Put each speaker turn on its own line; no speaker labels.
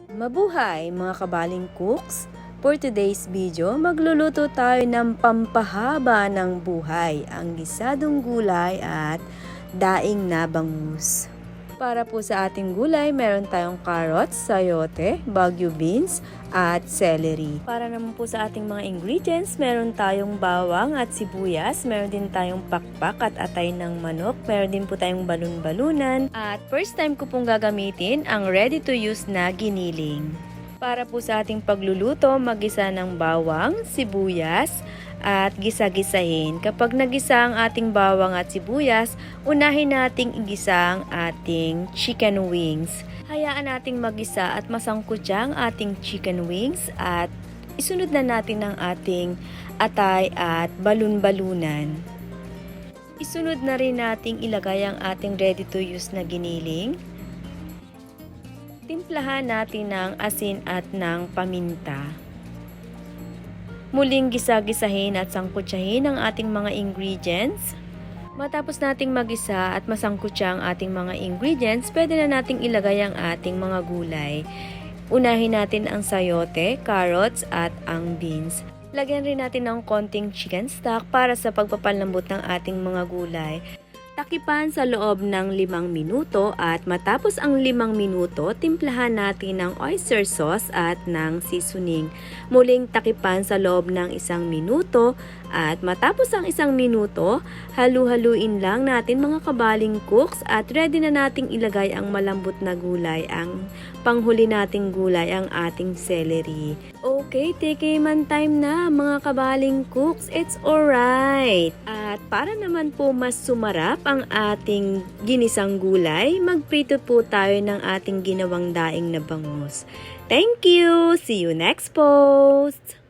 Mabuhay mga kabaling cooks! For today's video, magluluto tayo ng pampahaba ng buhay, ang gisadong gulay at daing na bangus. Para po sa ating gulay, meron tayong carrots, sayote, bagu beans, at celery. Para naman po sa ating mga ingredients, meron tayong bawang at sibuyas, meron din tayong pakpak at atay ng manok, meron din po tayong balon-balunan, at first time ko pong gagamitin ang ready to use na giniling. Para po sa ating pagluluto, magisa ng bawang, sibuyas, at gisa-gisahin. Kapag nagisa ang ating bawang at sibuyas, unahin nating igisa ang ating chicken wings. Hayaan nating magisa at masangkutsa ang ating chicken wings at isunod na natin ang ating atay at balon-balunan. Isunod na rin nating ilagay ang ating ready to use na giniling. Timplahan natin ng asin at ng paminta. Muling gisa-gisahin at sangkutsahin ang ating mga ingredients. Matapos nating magisa at masangkutsa ang ating mga ingredients, pwede na nating ilagay ang ating mga gulay. Unahin natin ang sayote, carrots at ang beans. Lagyan rin natin ng konting chicken stock para sa pagpapalambot ng ating mga gulay. Takipan sa loob ng 5 minuto at matapos ang 5 minuto, timplahan natin ng oyster sauce at ng seasoning. Muling takipan sa loob ng 1 minuto at matapos ang 1 minuto, halu-haluin lang natin mga kabaling cooks at ready na nating ilagay ang malambot na gulay, ang panghuli nating gulay, ang ating celery. Okay, tikiman time na mga kabaling cooks, it's alright! At para naman po mas sumarap ang ating ginisang gulay, magprito po tayo ng ating ginawang daing na bangus. Thank you! See you next post!